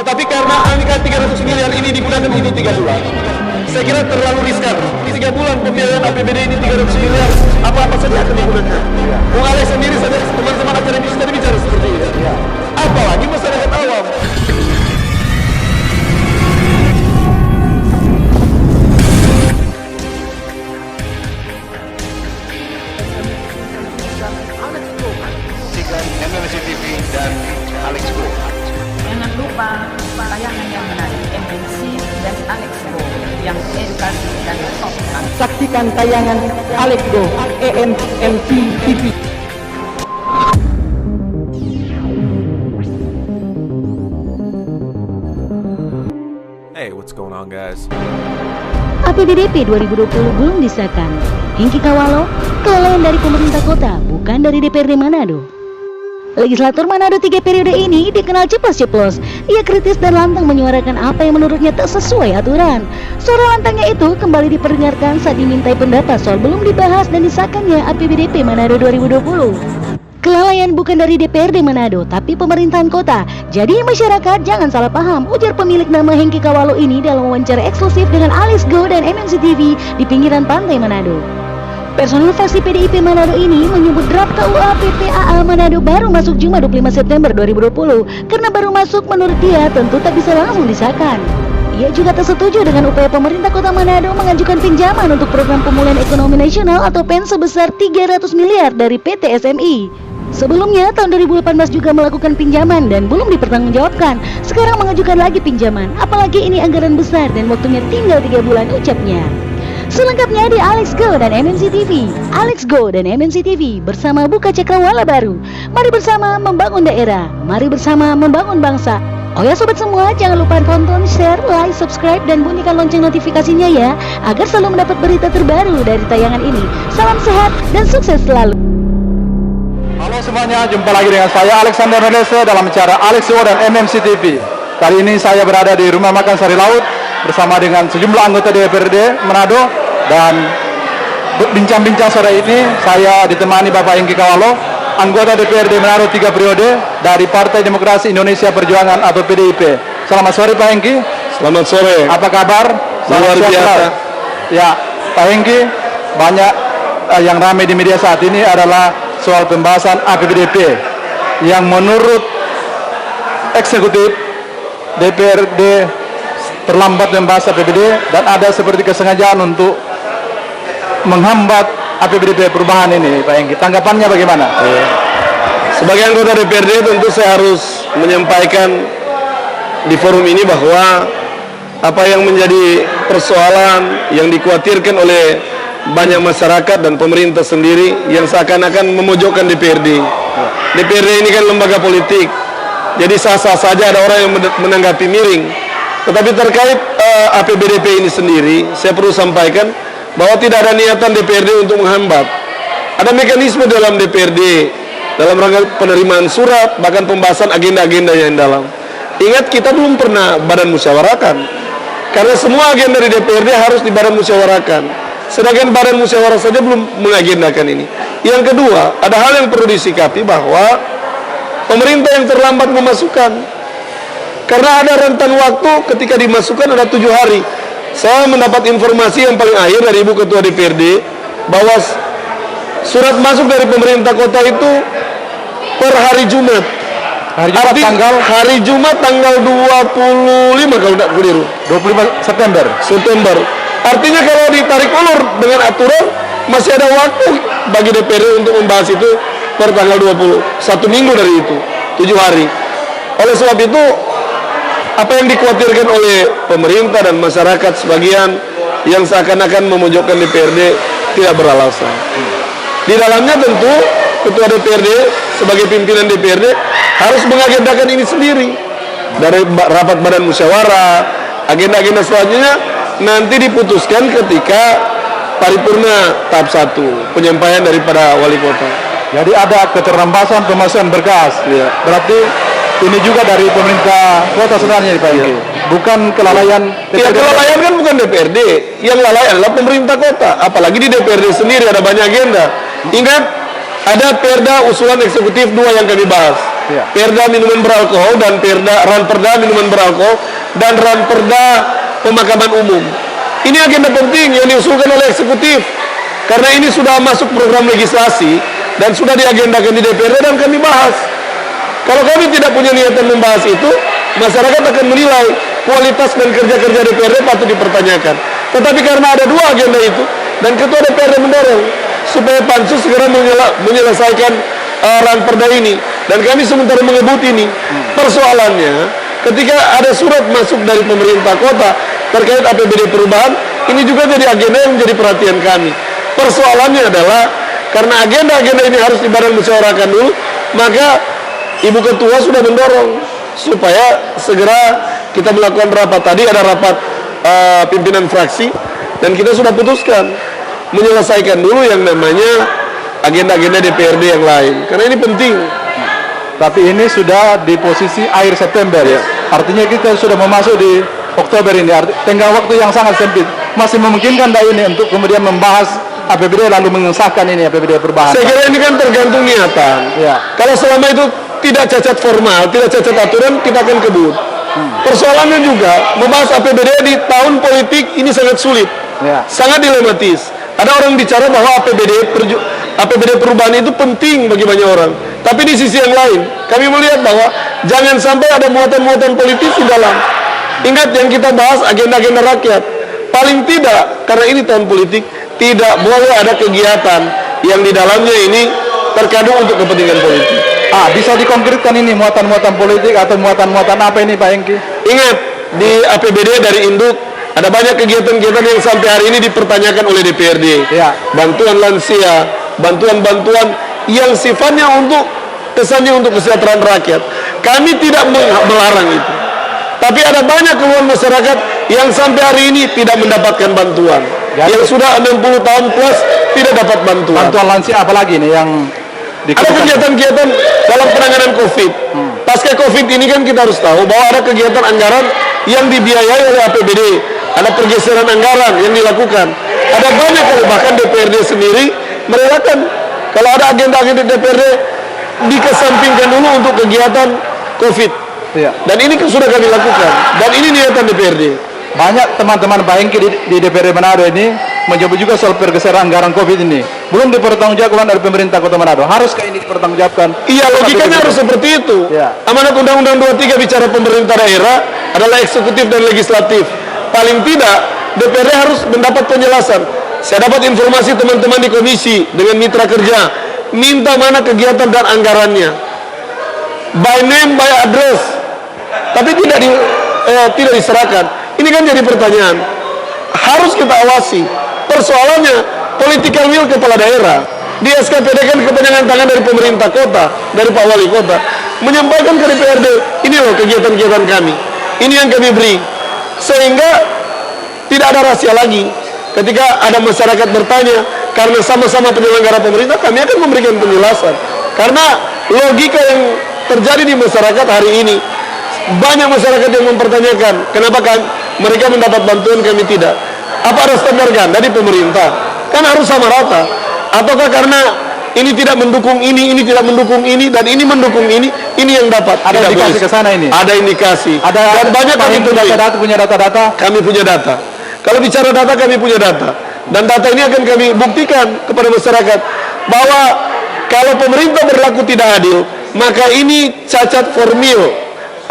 Tetapi karena angka 300 miliar ini digunakan ini 3 bulan, saya kira terlalu riskan. 3 bulan pembiayaan APBD ini 300 miliar, apa-apa saja akan digunakan. Bung Alex sendiri saja, teman-teman akademisi tadi bicara seperti itu. Apalagi masyarakat awam. MMC TV dan Alex Go. Jangan lupa tayangan yang menarik MMC dan Alex Go yang edukasi dan sopan. Saksikan tayangan Alex Go EMMC TV. Hey, what's going on, guys? APBDP 2020 belum disahkan. Hengki Kawalo, kelalaian dari pemerintah kota, bukan dari DPRD Manado. Legislatur Manado 3 periode ini dikenal ceplos-ceplos. Ia kritis dan lantang menyuarakan apa yang menurutnya tak sesuai aturan. Suara lantangnya itu kembali diperdengarkan saat dimintai pendapat soal belum dibahas dan disahkannya APBDP Manado 2020. Kelalaian bukan dari DPRD Manado, tapi pemerintahan kota. Jadi masyarakat jangan salah paham, ujar pemilik nama Hengki Kawalo ini dalam wawancara eksklusif dengan Alex Go dan MMC TV di pinggiran pantai Manado. Personil fraksi PDIP Manado ini menyebut draft KUA PPAA Manado baru masuk Jumat 25 September 2020. Karena baru masuk, menurut dia tentu tak bisa langsung disahkan. Ia juga tak setuju dengan upaya pemerintah kota Manado mengajukan pinjaman untuk program pemulihan ekonomi nasional atau PEN sebesar 300 miliar dari PT SMI. Sebelumnya tahun 2018 juga melakukan pinjaman dan belum dipertanggungjawabkan. Sekarang mengajukan lagi pinjaman, apalagi ini anggaran besar dan waktunya tinggal 3 bulan, ucapnya. Selengkapnya di Alex Go dan MMC TV. Alex Go dan MMC TV bersama buka cakrawala baru. Mari bersama membangun daerah. Mari bersama membangun bangsa. Oh ya sobat semua, jangan lupa tonton, share, like, subscribe, dan bunyikan lonceng notifikasinya ya, agar selalu mendapat berita terbaru dari tayangan ini. Salam sehat dan sukses selalu. Halo semuanya, jumpa lagi dengan saya Alexander Melese dalam acara Alex Go dan MMC TV. Kali ini saya berada di Rumah Makan Sari Laut bersama dengan sejumlah anggota DPRD Manado, dan bincang-bincang sore ini saya ditemani Bapak Hengki Kawalo, anggota DPRD Manado 3 periode dari Partai Demokrasi Indonesia Perjuangan atau PDIP. Selamat sore Pak Hengki. Selamat sore. Apa kabar? Luar biasa. Ya, Pak Hengki, banyak yang ramai di media saat ini adalah soal pembahasan APBDP yang menurut eksekutif DPRD terlambat membahas APBD dan ada seperti kesengajaan untuk menghambat APBDP perubahan ini, Pak Hengki. Tanggapannya bagaimana? Sebagai anggota DPRD tentu saya harus menyampaikan di forum ini bahwa apa yang menjadi persoalan yang dikhawatirkan oleh banyak masyarakat dan pemerintah sendiri yang seakan-akan memojokkan DPRD. DPRD ini kan lembaga politik, jadi sah-sah saja ada orang yang menanggapi miring. Tetapi terkait APBDP ini sendiri, saya perlu sampaikan bahwa tidak ada niatan DPRD untuk menghambat. Ada mekanisme dalam DPRD, dalam rangka penerimaan surat, bahkan pembahasan agenda-agenda yang dalam. Ingat, kita belum pernah badan musyawarakan, karena semua agenda di DPRD harus di badan musyawarakan. Sedangkan badan musyawarah saja belum mengagendakan ini. Yang kedua, ada hal yang perlu disikapi bahwa pemerintah yang terlambat memasukkan, karena ada rentan waktu ketika dimasukkan ada 7 hari. Saya mendapat informasi yang paling akhir dari Ibu Ketua DPRD bahwa surat masuk dari pemerintah kota itu per hari Jumat. Hari Jumat tanggal 25 kalau tidak keliru. 25 September. Artinya kalau ditarik ulur dengan aturan masih ada waktu bagi DPRD untuk membahas itu per tanggal 20, 1 minggu dari itu, 7 hari. Oleh sebab itu, apa yang dikhawatirkan oleh pemerintah dan masyarakat sebagian yang seakan-akan memojokkan DPRD tidak beralasan. Di dalamnya tentu Ketua DPRD sebagai pimpinan DPRD harus mengagendakan ini sendiri. Dari rapat badan musyawarah, agenda-agenda selanjutnya nanti diputuskan ketika paripurna tahap 1, penyampaian daripada wali kota. Jadi ada keterlambatan pemasukan berkas. Ya. Berarti ini juga dari pemerintah kota sebenarnya, Pak Hengki. Bukan kelalaian DPRD. Ya, kelalaian kan bukan DPRD. Yang lalai adalah pemerintah kota. Apalagi di DPRD sendiri ada banyak agenda. Ingat, ada perda usulan eksekutif 2 yang kami bahas. Iya. Perda minuman beralkohol dan ranperda minuman beralkohol dan ranperda pemakaman umum. Ini agenda penting yang diusulkan oleh eksekutif karena ini sudah masuk program legislasi dan sudah diagendakan di DPRD dan kami bahas. Kalau kami tidak punya niatan membahas itu, masyarakat akan menilai kualitas dan kerja-kerja DPRD patut dipertanyakan. Tetapi karena ada dua agenda itu dan Ketua DPRD mendorong supaya Pansus segera menyelesaikan ranperda ini dan kami sementara mengebut ini. Persoalannya ketika ada surat masuk dari pemerintah kota terkait APBD perubahan, ini juga jadi agenda yang menjadi perhatian kami. Persoalannya adalah karena agenda-agenda ini harus dibareng musyawarahkan dulu, maka Ibu Ketua sudah mendorong supaya segera kita melakukan rapat. Tadi ada rapat pimpinan fraksi dan kita sudah putuskan menyelesaikan dulu yang namanya agenda-agenda DPRD yang lain karena ini penting. Tapi ini sudah di posisi akhir September ya. Artinya kita sudah memasuk di Oktober ini. Tenggang waktu yang sangat sempit. Masih memungkinkan tidak ini untuk kemudian membahas APBD lalu mengesahkan ini APBD perubahan? Saya kira ini kan tergantung niatan. Ya. Kalau selama itu tidak cacat formal, tidak cacat aturan, kita akan kebut. Persoalannya juga membahas APBD di tahun politik ini sangat sulit, sangat dilematis. Ada orang bicara bahwa APBD perubahan itu penting bagi banyak orang. Tapi di sisi yang lain, kami melihat bahwa jangan sampai ada muatan-muatan politis di dalam. Ingat yang kita bahas agenda-agenda rakyat. Paling tidak, karena ini tahun politik, tidak boleh ada kegiatan yang di dalamnya ini terkadang untuk kepentingan politik. Bisa dikonkretkan ini muatan-muatan politik atau muatan-muatan apa ini Pak Hengki? Ingat, di APBD dari Induk ada banyak kegiatan-kegiatan yang sampai hari ini dipertanyakan oleh DPRD. Ya. Bantuan lansia, bantuan-bantuan yang sifatnya untuk kesannya untuk kesejahteraan rakyat. Kami tidak melarang itu. Tapi ada banyak keluhan masyarakat yang sampai hari ini tidak mendapatkan bantuan. Yang sudah 60 tahun plus tidak dapat bantuan. Bantuan lansia apalagi nih yang ada kegiatan-kegiatan dalam penanganan COVID. Pasca COVID ini kan kita harus tahu bahwa ada kegiatan anggaran yang dibiayai oleh APBD. Ada pergeseran anggaran yang dilakukan. Ada banyak, bahkan DPRD sendiri merelakan kalau ada agenda-agenda DPRD dikesampingkan dulu untuk kegiatan COVID. Dan ini sudah kami lakukan. Dan ini niatan DPRD. Banyak teman-teman Pak Hengki di DPRD Manado ini menjawab juga soal pergeseran anggaran COVID ini. Belum dipertanggungjawabkan dari pemerintah Kota Manado. Haruskah ini dipertanggungjawabkan? Iya, logikanya harus seperti itu. Amanat Undang-Undang 23 bicara pemerintah daerah adalah eksekutif dan legislatif. Paling tidak DPRD harus mendapat penjelasan. Saya dapat informasi teman-teman di komisi dengan mitra kerja minta mana kegiatan dan anggarannya, by name, by address, tapi tidak diserahkan. Ini kan jadi pertanyaan. Harus kita awasi. Persoalannya political will kepala daerah. Di SKPD kan kepenangan tangan dari pemerintah kota, dari Pak Wali Kota, menyampaikan ke DPRD, ini loh kegiatan-kegiatan kami. Ini yang kami beri. Sehingga tidak ada rahasia lagi. Ketika ada masyarakat bertanya, karena sama-sama penyelenggara pemerintah, kami akan memberikan penjelasan. Karena logika yang terjadi di masyarakat hari ini, banyak masyarakat yang mempertanyakan, kenapa mereka mendapat bantuan, kami tidak. Apa ada standar ganda di pemerintah? Kan harus sama rata. Ataukah karena ini tidak mendukung ini tidak mendukung ini, dan ini mendukung ini yang dapat? Ada tidak indikasi boleh. ke sana ini? Ada indikasi. Dan banyak kami punya data-data? Kami punya data. Kalau bicara data, kami punya data. Dan data ini akan kami buktikan kepada masyarakat bahwa kalau pemerintah berlaku tidak adil, maka ini cacat formil.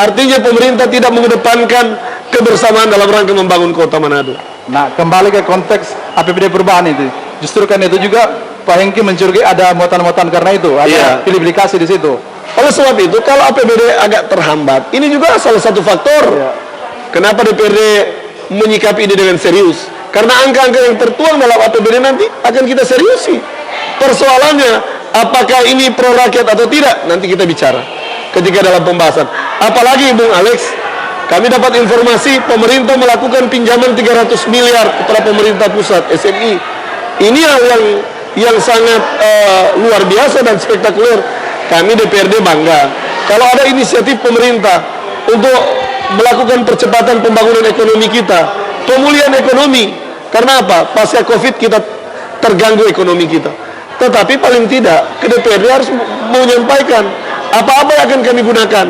Artinya pemerintah tidak mengedepankan kebersamaan dalam rangka membangun Kota Manado. Nah, kembali ke konteks APBD perubahan itu. Justru kan itu juga Pak Hengki mencurigai ada muatan-muatan karena itu, ada pilih-pilih kasih di situ. Oleh sebab itu, kalau APBD agak terhambat, ini juga salah satu faktor kenapa DPRD menyikapi ini dengan serius. Karena angka-angka yang tertuang dalam APBD nanti akan kita seriusi. Persoalannya, apakah ini pro rakyat atau tidak, nanti kita bicara ketika dalam pembahasan. Apalagi Bung Alex, kami dapat informasi pemerintah melakukan pinjaman 300 miliar kepada pemerintah pusat, SMI. Ini yang sangat luar biasa dan spektakuler. Kami DPRD bangga kalau ada inisiatif pemerintah untuk melakukan percepatan pembangunan ekonomi kita, pemulihan ekonomi. Karena apa? Pasca COVID kita terganggu ekonomi kita. Tetapi paling tidak ke DPRD harus menyampaikan Apa-apa yang akan kami gunakan.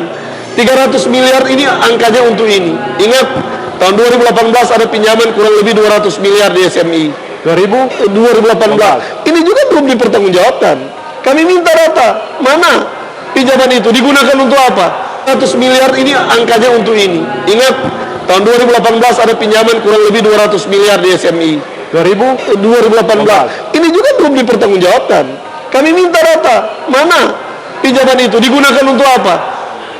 300 miliar ini angkanya untuk ini. Ingat, tahun 2018 ada pinjaman kurang lebih 200 miliar di SMI. 2018. Ini juga belum dipertanggungjawabkan. Kami minta data. Mana pinjaman itu? Digunakan untuk apa? 100 miliar ini angkanya untuk ini. Ingat, tahun 2018 ada pinjaman kurang lebih 200 miliar di SMI. 2018. Ini juga belum dipertanggungjawabkan. Kami minta data. Mana pinjaman itu? Digunakan untuk apa?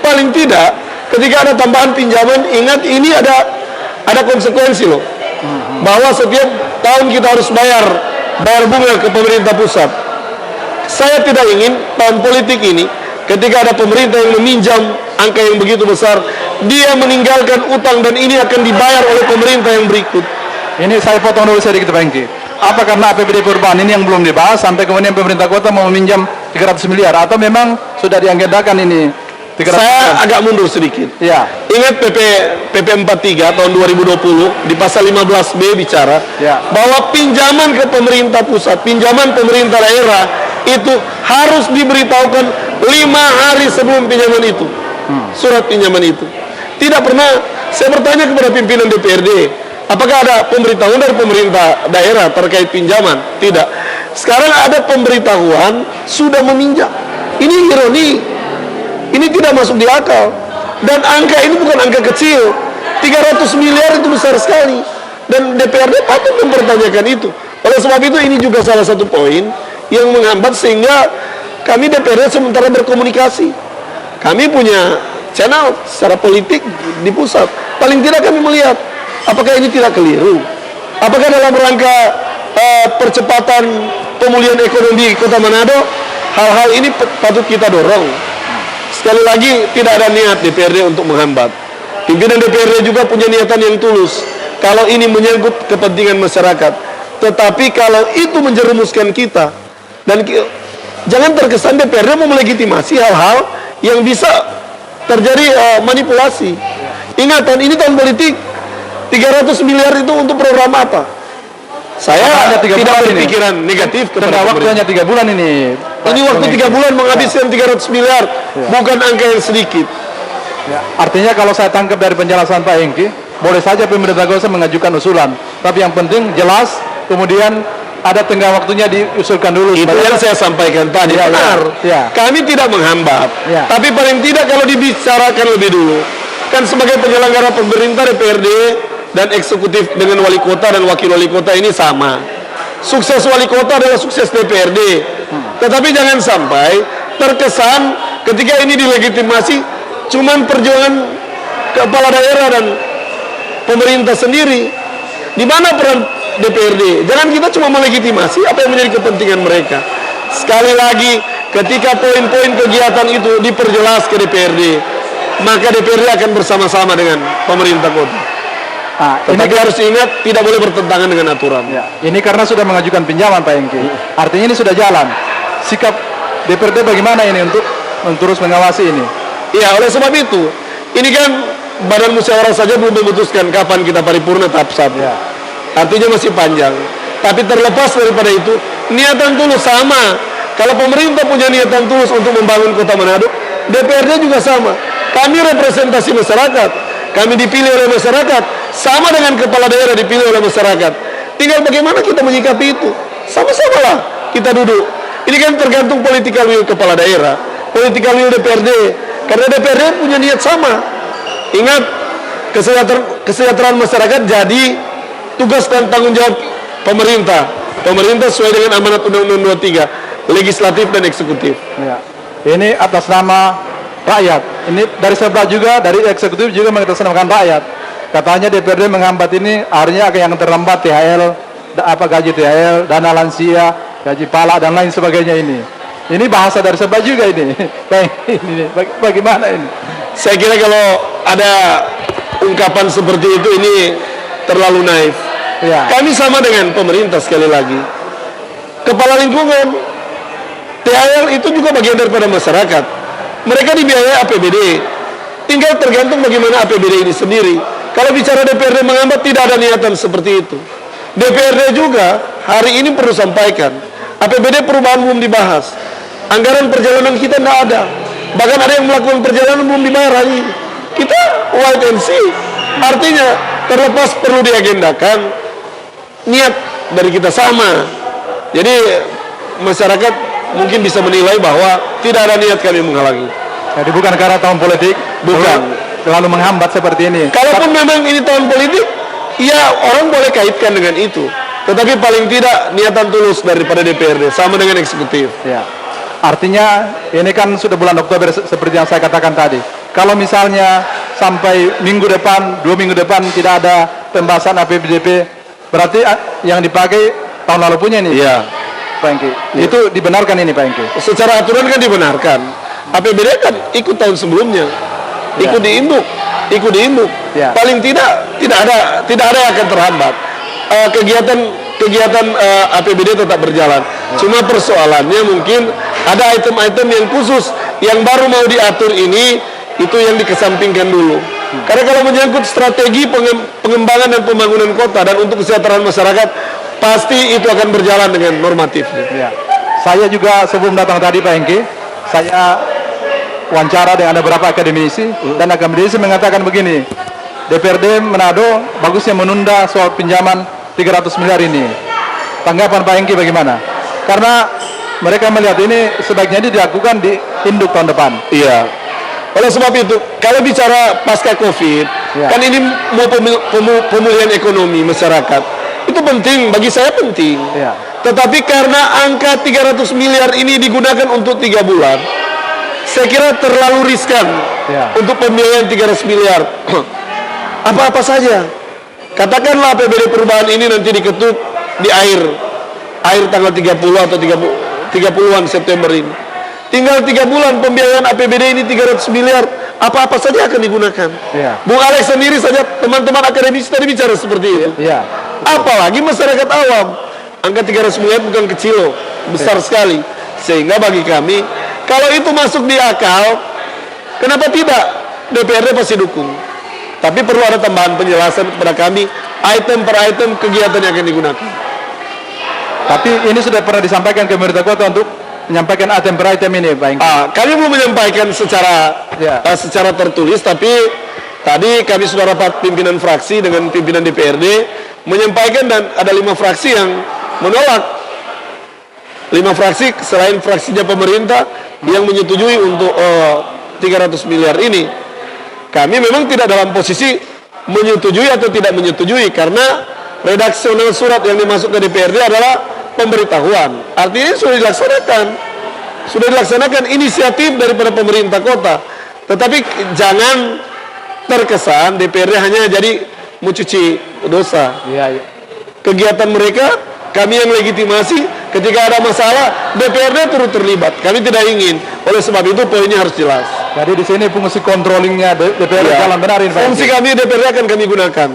Paling tidak, ketika ada tambahan pinjaman, ingat ini ada konsekuensi loh. Bahwa setiap tahun kita harus bayar bunga ke pemerintah pusat. Saya tidak ingin tahun politik ini, ketika ada pemerintah yang meminjam angka yang begitu besar, dia meninggalkan utang dan ini akan dibayar oleh pemerintah yang berikut. Ini saya potong dulu sedikit Pak Hengki. Apa karena APBD perubahan ini yang belum dibahas sampai kemudian pemerintah kota mau meminjam 300 miliar atau memang sudah diagendakan ini? Saya agak mundur sedikit. Ya. Ingat PP 43 tahun 2020 di pasal 15B bicara bahwa pinjaman ke pemerintah pusat, pinjaman pemerintah daerah itu harus diberitahukan 5 hari sebelum pinjaman itu. Surat pinjaman itu. Tidak pernah saya bertanya kepada pimpinan DPRD, apakah ada pemberitahuan dari pemerintah daerah terkait pinjaman? Tidak. Sekarang ada pemberitahuan sudah meminjam. Ini ironi. Ini tidak masuk di akal. Dan angka ini bukan angka kecil. 300 miliar itu besar sekali. Dan DPRD patut mempertanyakan itu. Oleh sebab itu ini juga salah satu poin yang menghambat sehingga kami DPRD sementara berkomunikasi. Kami punya channel secara politik di pusat. Paling tidak kami melihat apakah ini tidak keliru. Apakah dalam rangka percepatan pemulihan ekonomi Kota Manado, hal-hal ini patut kita dorong. Sekali lagi, tidak ada niat DPRD untuk menghambat. Pimpinan DPRD juga punya niatan yang tulus. Kalau ini menyangkut kepentingan masyarakat. Tetapi kalau itu menjerumuskan kita, dan jangan terkesan DPRD mau melegitimasi hal-hal yang bisa terjadi manipulasi. Ingatan, ini tahun politik. 300 miliar itu untuk program apa? Saya tidak berpikiran negatif kepada waktu hanya 3 bulan ini. Ini waktu 3 bulan menghabiskan 300 miliar, bukan angka yang sedikit. Artinya kalau saya tangkap dari penjelasan Pak Hengki, boleh saja pemerintah kota mengajukan usulan, tapi yang penting jelas, kemudian ada tenggang waktunya diusulkan dulu. Itu yang saya sampaikan tadi, benar. Kami tidak menghambat, tapi paling tidak kalau dibicarakan lebih dulu. Kan sebagai penyelenggara pemerintah DPRD dan eksekutif dengan wali kota dan wakil wali kota ini sama. Sukses wali kota adalah sukses DPRD. Tetapi jangan sampai terkesan ketika ini dilegitimasi cuman perjuangan kepala daerah dan pemerintah sendiri. Di mana peran DPRD? Jangan kita cuma melegitimasi apa yang menjadi kepentingan mereka. Sekali lagi, ketika poin-poin kegiatan itu diperjelas ke DPRD, maka DPRD akan bersama-sama dengan pemerintah kota. Tetapi harus ingat, tidak boleh bertentangan dengan aturan. Ini karena sudah mengajukan pinjaman Pak Hengki. Artinya ini sudah jalan. Sikap DPRD bagaimana ini untuk terus mengawasi ini? Ya, oleh sebab itu, ini kan Badan Musyawarah saja belum memutuskan kapan kita paripurna tahap 1. Artinya masih panjang. Tapi terlepas daripada itu, niatan tulus sama. Kalau pemerintah punya niatan tulus untuk membangun Kota Manado, DPRD juga sama. Kami representasi masyarakat. Kami dipilih oleh masyarakat, sama dengan kepala daerah dipilih oleh masyarakat. Tinggal bagaimana kita menyikapi itu. Sama-sama lah kita duduk. Ini kan tergantung political will kepala daerah, political will DPRD. Karena DPRD punya niat sama. Ingat, kesejahteraan masyarakat jadi tugas dan tanggung jawab pemerintah. Pemerintah sesuai dengan amanat Undang-Undang 23, legislatif dan eksekutif. Ini atas nama rakyat. Ini dari sebelah juga, dari eksekutif juga mengatasnamakan rakyat. Katanya DPRD menghambat ini, akhirnya yang terlambat THL, gaji THL, dana lansia, gaji pala dan lain sebagainya ini. Ini bahasa dari sebelah juga ini. Bagaimana ini? Saya kira kalau ada ungkapan seperti itu ini terlalu naif. Kami sama dengan pemerintah sekali lagi. Kepala lingkungan, THL itu juga bagian daripada masyarakat. Mereka dibiayai APBD. Tinggal tergantung bagaimana APBD ini sendiri. Kalau bicara DPRD menghambat, tidak ada niatan seperti itu. DPRD juga hari ini perlu sampaikan, APBD perubahan belum dibahas. Anggaran perjalanan kita tidak ada. Bahkan ada yang melakukan perjalanan belum dibayar lagi. Kita wait and see. Artinya terlepas perlu diagendakan, niat dari kita sama. Jadi masyarakat mungkin bisa menilai bahwa tidak ada niat kami menghalangi. Jadi bukan karena tahun politik, Bukan. Lalu menghambat seperti ini. Kalaupun memang ini tahun politik, ya orang boleh kaitkan dengan itu. Tetapi paling tidak niatan tulus daripada DPRD sama dengan eksekutif. Ya. Artinya ini kan sudah bulan Oktober seperti yang saya katakan tadi. Kalau misalnya sampai minggu depan, 2 minggu depan tidak ada pembahasan APBDP, berarti yang dipakai tahun lalu punya ini. Iya. Pak Engki. Itu dibenarkan ini Pak Engki. Secara aturan kan dibenarkan. APBD kan ikut tahun sebelumnya. Ikut diinduk. Ya. Paling tidak ada yang akan terhambat. Kegiatan APBD tetap berjalan. Cuma persoalannya mungkin ada item-item yang khusus yang baru mau diatur ini, itu yang dikesampingkan dulu. Karena kalau menyangkut strategi pengembangan dan pembangunan kota dan untuk kesejahteraan masyarakat, pasti itu akan berjalan dengan normatif. Ya. Saya juga sebelum datang tadi Pak Engki, saya wawancara dengan beberapa akademisi dan akademisi mengatakan begini, DPRD Manado bagusnya menunda soal pinjaman 300 miliar ini. Tanggapan Pak Engki bagaimana? Karena mereka melihat ini sebaiknya dilakukan di induk tahun depan. Iya. Oleh sebab itu, kalau bicara pasca COVID, kan ini mau pemulihan ekonomi masyarakat. Itu penting, bagi saya penting. Ya. Tetapi karena angka 300 miliar ini digunakan untuk 3 bulan, saya kira terlalu riskan untuk pembiayaan 300 miliar. Apa-apa saja. Katakanlah APBD perubahan ini nanti diketuk di akhir tanggal 30 atau 30-an September ini. Tinggal 3 bulan pembiayaan APBD ini 300 miliar, apa-apa saja akan digunakan. Bung Alex sendiri saja, teman-teman akademisi tadi bicara seperti itu. Apalagi masyarakat awam. Angka 300 miliar bukan kecil loh, besar sekali. Sehingga bagi kami, kalau itu masuk di akal, kenapa tidak? DPRD pasti dukung. Tapi perlu ada tambahan penjelasan kepada kami, item per item kegiatan yang akan digunakan. Tapi ini sudah pernah disampaikan ke pemerintah kota untuk menyampaikan item per item ini, Pak Engki. Kami belum menyampaikan secara tertulis, tapi tadi kami sudah rapat pimpinan fraksi dengan pimpinan DPRD menyampaikan, dan ada 5 fraksi yang menolak. 5 fraksi selain fraksinya pemerintah yang menyetujui untuk 300 miliar ini. Kami memang tidak dalam posisi menyetujui atau tidak menyetujui, karena redaksional surat yang dimasuk ke DPRD adalah pemberitahuan. Artinya sudah dilaksanakan inisiatif daripada pemerintah kota. Tetapi jangan terkesan DPRD hanya jadi mencuci dosa. Kegiatan mereka kami yang legitimasi, ketika ada masalah DPRD turut terlibat. Kami tidak ingin. Oleh sebab itu poinnya harus jelas. Jadi di sini fungsi controllingnya DPRD jalan benar ini, Pak. Fungsi kami DPRD akan kami gunakan.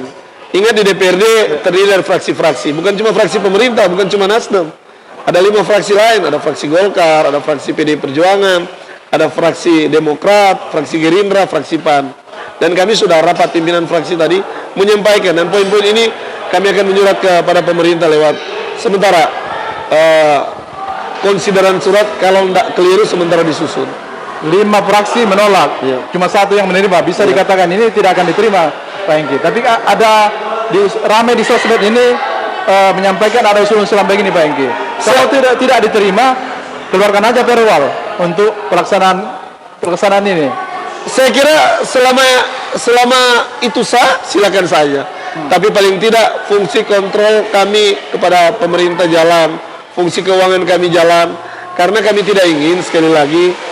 Ingat, di DPRD terdiri dari fraksi-fraksi, bukan cuma fraksi pemerintah, bukan cuma Nasdem. Ada 5 fraksi lain, ada fraksi Golkar, ada fraksi PD Perjuangan, ada fraksi Demokrat, fraksi Gerindra, fraksi PAN. Dan kami sudah rapat pimpinan fraksi tadi menyampaikan, dan poin-poin ini kami akan menyurat kepada pemerintah lewat sementara konsideran surat, kalau tidak keliru sementara disusun. 5 fraksi menolak, cuma 1 yang menerima. Bisa dikatakan ini tidak akan diterima, Pak Engki. Tapi ada ramai di sosmed ini menyampaikan ada usul-usulan begini, Pak Engki. Kalau tidak diterima, keluarkan aja perwal untuk pelaksanaan ini. Saya kira selama itu sah, silakan saja. Tapi paling tidak fungsi kontrol kami kepada pemerintah jalan, fungsi keuangan kami jalan, karena kami tidak ingin sekali lagi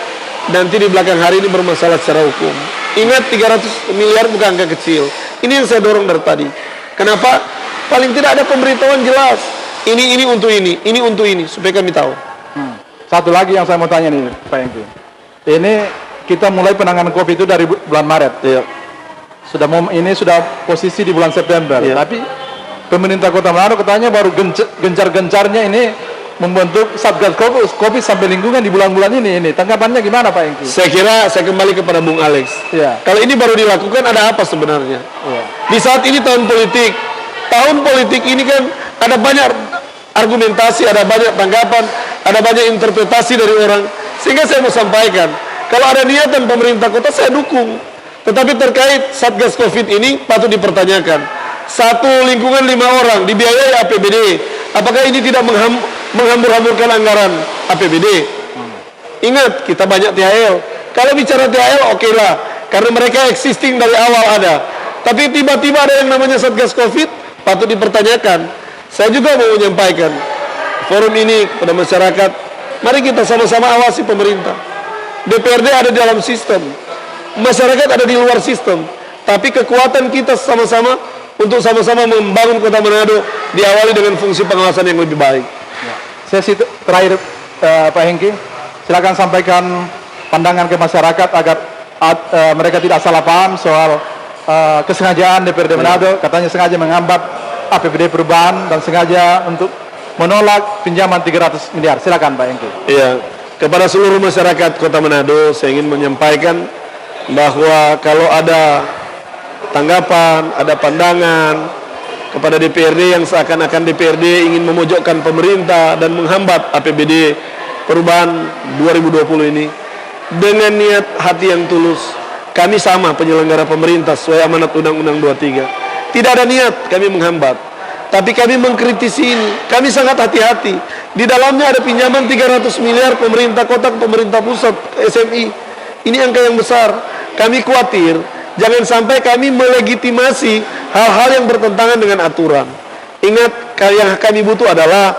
nanti di belakang hari ini bermasalah secara hukum. Ingat, 300 miliar bukan angka kecil. Ini yang saya dorong dari tadi. Kenapa? Paling tidak ada pemberitahuan jelas. Ini untuk ini untuk ini, supaya kami tahu. Satu lagi yang saya mau tanya nih, Pak Engki. Ini kita mulai penanganan COVID itu dari bulan Maret. Ini sudah posisi di bulan September. Tapi pemerintah Kota Manado katanya baru gencar-gencarnya ini membentuk Satgas COVID sampai lingkungan di bulan-bulan ini. Tanggapannya gimana, Pak Engki? Saya kira saya kembali kepada Bung Alex. Kalau ini baru dilakukan, ada apa sebenarnya? Di saat ini tahun politik. Tahun politik ini kan ada banyak argumentasi, ada banyak tanggapan, ada banyak interpretasi dari orang. Sehingga saya mau sampaikan, Kalau ada niatan pemerintah kota, saya dukung. Tetapi terkait Satgas Covid ini patut dipertanyakan. Satu lingkungan 5 orang dibiayai APBD. Apakah ini tidak menghambur-hamburkan anggaran APBD? Ingat, kita banyak THL. Kalau bicara THL, oke lah. Karena mereka existing dari awal ada. Tapi tiba-tiba ada yang namanya Satgas Covid, patut dipertanyakan. Saya juga mau menyampaikan forum ini kepada masyarakat. Mari kita sama-sama awasi pemerintah. DPRD ada di dalam sistem, masyarakat ada di luar sistem. Tapi kekuatan kita sama-sama untuk sama-sama membangun Kota Manado diawali dengan fungsi pengawasan yang lebih baik. Sesi terakhir Pak Hengki, silakan sampaikan pandangan ke masyarakat agar mereka tidak salah paham soal kesengajaan DPRD Manado, katanya sengaja menghambat APBD perubahan dan sengaja untuk menolak pinjaman 300 miliar. Silakan Pak Hengki. Iya, kepada seluruh masyarakat Kota Manado saya ingin menyampaikan bahwa kalau ada tanggapan, ada pandangan kepada DPRD yang seakan-akan DPRD ingin memojokkan pemerintah dan menghambat APBD perubahan 2020 ini, dengan niat hati yang tulus, kami sama penyelenggara pemerintah sesuai amanat Undang-Undang 23. Tidak ada niat kami menghambat, tapi kami mengkritisi ini. Kami sangat hati-hati. Di dalamnya ada pinjaman 300 miliar pemerintah kota ke pemerintah pusat SMI. Ini angka yang besar. Kami khawatir jangan sampai kami melegitimasi hal-hal yang bertentangan dengan aturan. Ingat, yang kami butuh adalah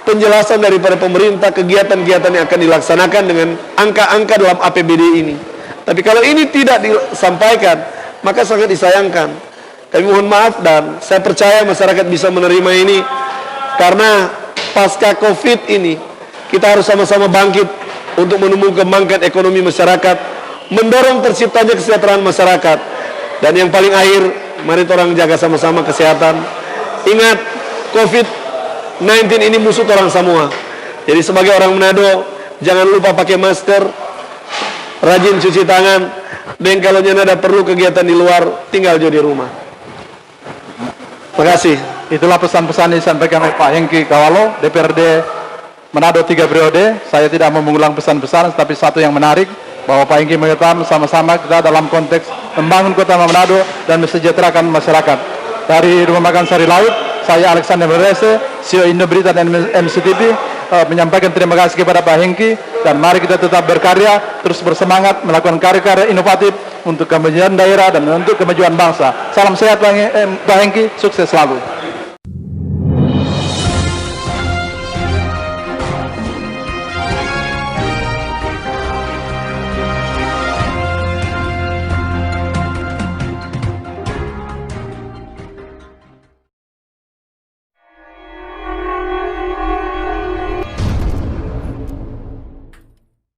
penjelasan daripada pemerintah kegiatan-kegiatan yang akan dilaksanakan dengan angka-angka dalam APBD ini. Tapi kalau ini tidak disampaikan, maka sangat disayangkan. Kami mohon maaf dan saya percaya masyarakat bisa menerima ini, karena pasca Covid ini kita harus sama-sama bangkit untuk menumbuh kembangkan ekonomi masyarakat, mendorong terciptanya kesejahteraan masyarakat. Dan yang paling akhir, mari orang jaga sama-sama kesehatan. Ingat, Covid-19 ini musuh orang semua. Jadi sebagai orang Manado, jangan lupa pakai masker, rajin cuci tangan, dan kalau ada perlu kegiatan di luar, tinggal di rumah. Terima kasih. Itulah pesan-pesan yang disampaikan oleh Pak Hengki Kawalo, DPRD Manado 3 periode. Saya tidak mau mengulang pesan-pesan, tapi satu yang menarik, bahwa Pak Hengki mengatakan sama-sama kita dalam konteks membangun Kota Manado dan mesejahterakan masyarakat. Dari Rumah Makan Sari Laut, saya Alexander Merese, CEO Indo Berita dan MCTV, menyampaikan terima kasih kepada Pak Hengki, dan mari kita tetap berkarya, terus bersemangat melakukan karya-karya inovatif untuk kemajuan daerah dan untuk kemajuan bangsa. Salam sehat Pak Hengki, sukses selalu.